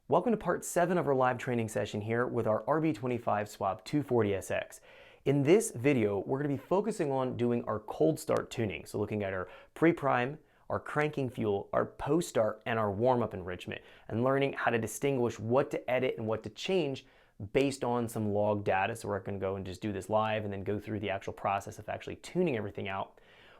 Welcome to part 7 of our live training session here with our RB25 Swap 240SX. In this video, we're going to be focusing on doing our cold start tuning. So looking at our pre-prime, our cranking fuel, our post-start, and our warm-up enrichment, and learning how to distinguish what to edit and what to change based on some log data. So we're going to go and just do this live and then go through the actual process of actually tuning everything out.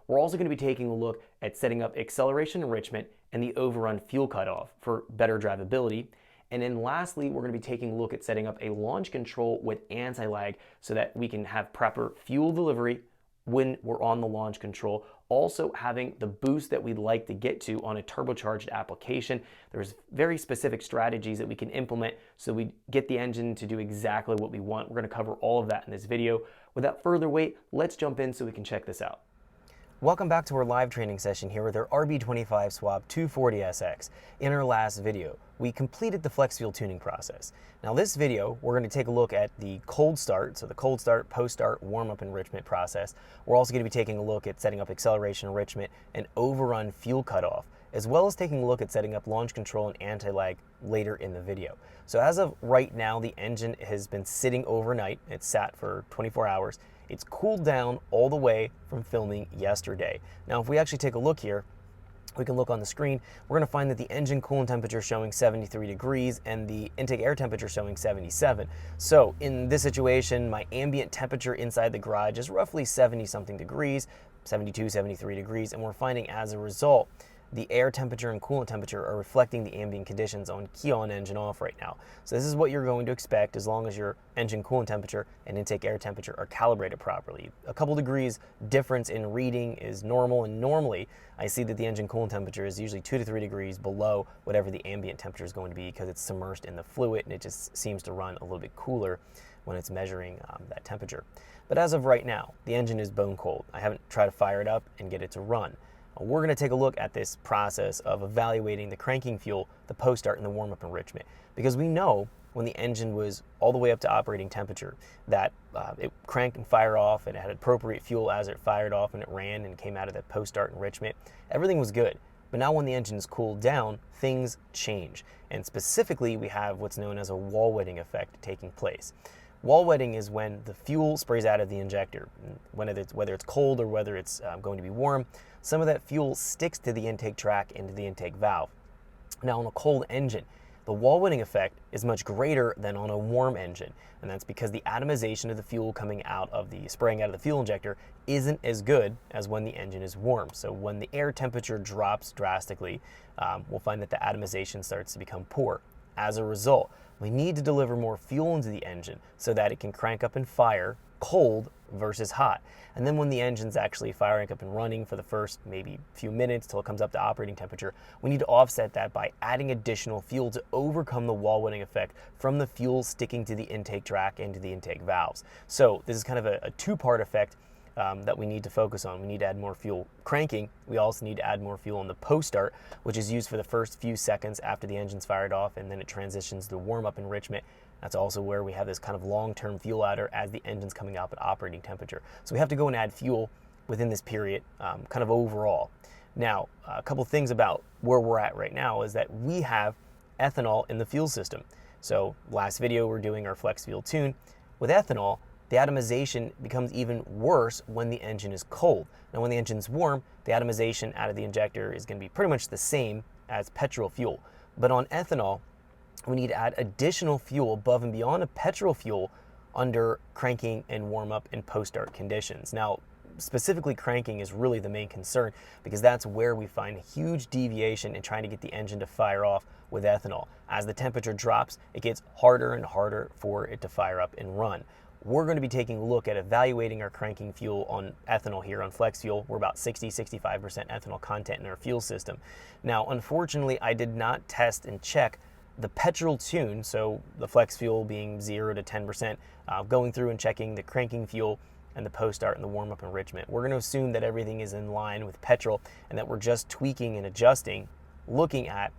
We're also going to be taking a look at setting up acceleration enrichment and the overrun fuel cutoff for better drivability. And then lastly, we're going to be taking a look at setting up a launch control with anti-lag so that we can have proper fuel delivery when we're on the launch control. Also having the boost that we'd like to get to on a turbocharged application. There's very specific strategies that we can implement so we get the engine to do exactly what we want. We're going to cover all of that in this video. Without further wait, let's jump in so we can check this out. Welcome back to our live training session here with our RB25 Swap 240SX. In our last video, we completed the flex fuel tuning process. Now this video, we're going to take a look at the cold start, so the cold start, post-start, warm-up enrichment process. We're also going to be taking a look at setting up acceleration enrichment and overrun fuel cutoff, as well as taking a look at setting up launch control and anti-lag later in the video. So as of right now, the engine has been sitting overnight. It's sat for 24 hours. It's cooled down all the way from filming yesterday. Now, if we actually take a look here, we can look on the screen. We're going to find that the engine coolant temperature is showing 73 degrees and the intake air temperature showing 77. So in this situation, my ambient temperature inside the garage is roughly 70 something degrees, 72, 73 degrees, and we're finding as a result, the air temperature and coolant temperature are reflecting the ambient conditions on key on, engine off right now. So this is what you're going to expect as long as your engine coolant temperature and intake air temperature are calibrated properly. A couple degrees difference in reading is normal, and normally I see that the engine coolant temperature is usually 2 to 3 degrees below whatever the ambient temperature is going to be because it's submerged in the fluid and it just seems to run a little bit cooler when it's measuring that temperature. But as of right now, the engine is bone cold. I haven't tried to fire it up and get it to run. We're going to take a look at this process of evaluating the cranking fuel, the post-start, and the warm-up enrichment, because we know when the engine was all the way up to operating temperature that it cranked and fired off and it had appropriate fuel as it fired off and it ran and came out of the post-start enrichment. Everything was good. But now when the engine is cooled down, things change. And specifically, we have what's known as a wall wetting effect taking place. Wall wetting is when the fuel sprays out of the injector. Whether it's cold or whether it's going to be warm, some of that fuel sticks to the intake track and to the intake valve. Now on a cold engine, the wall wetting effect is much greater than on a warm engine, and that's because the atomization of the fuel coming out of the spraying out of the fuel injector isn't as good as when the engine is warm. So when the air temperature drops drastically, we'll find that the atomization starts to become poor. As a result, we need to deliver more fuel into the engine so that it can crank up and fire cold versus hot. And then when the engine's actually firing up and running for the first maybe few minutes till it comes up to operating temperature, we need to offset that by adding additional fuel to overcome the wall wetting effect from the fuel sticking to the intake track and to the intake valves. So this is kind of a two-part effect that we need to focus on. We need to add more fuel cranking. We also need to add more fuel on the post-start, which is used for the first few seconds after the engine's fired off, and then it transitions to warm-up enrichment. That's also where we have this kind of long-term fuel adder as the engine's coming up at operating temperature. So we have to go and add fuel within this period, kind of overall. Now, a couple things about where we're at right now is that we have ethanol in the fuel system. So last video, we're doing our flex fuel tune. With ethanol, the atomization becomes even worse when the engine is cold. Now when the engine's warm, the atomization out of the injector is going to be pretty much the same as petrol fuel. But on ethanol, we need to add additional fuel above and beyond a petrol fuel under cranking and warm-up and post-start conditions. Now, specifically cranking is really the main concern because that's where we find a huge deviation in trying to get the engine to fire off with ethanol. As the temperature drops, it gets harder and harder for it to fire up and run. We're going to be taking a look at evaluating our cranking fuel on ethanol here on flex fuel. We're about 60-65% ethanol content in our fuel system. Now, unfortunately, I did not test and check the petrol tune, so the flex fuel being 0 to 10%, going through and checking the cranking fuel and the post-start and the warm-up enrichment. We're going to assume that everything is in line with petrol and that we're just tweaking and adjusting, looking at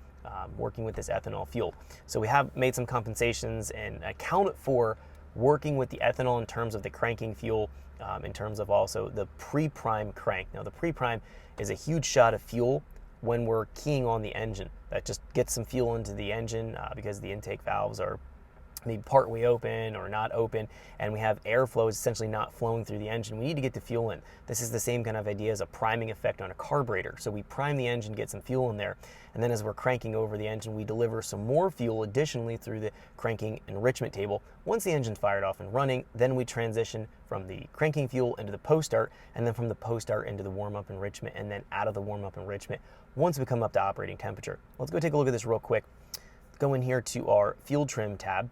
working with this ethanol fuel. So we have made some compensations and accounted for working with the ethanol in terms of the cranking fuel, in terms of also the pre-prime crank. Now the pre-prime is a huge shot of fuel when we're keying on the engine. That just gets some fuel into the engine because the intake valves are maybe partway open or not open, and we have airflow essentially not flowing through the engine. We need to get the fuel in. This is the same kind of idea as a priming effect on a carburetor. So we prime the engine, get some fuel in there, and then as we're cranking over the engine, we deliver some more fuel additionally through the cranking enrichment table. Once the engine's fired off and running, then we transition from the cranking fuel into the post-start, and then from the post-start into the warm-up enrichment, and then out of the warm-up enrichment once we come up to operating temperature. Let's go take a look at this real quick. Go in here to our fuel trim tab.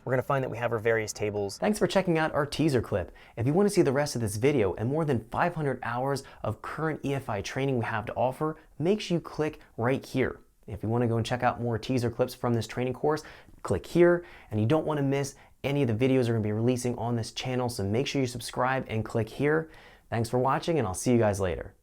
We're going to find that we have our various tables. Thanks for checking out our teaser clip. If you want to see the rest of this video and more than 500 hours of current EFI training we have to offer, make sure you click right here. If you want to go and check out more teaser clips from this training course, click here, and you don't want to miss any of the videos we're going to be releasing on this channel, so make sure you subscribe and click here. Thanks for watching, and I'll see you guys later.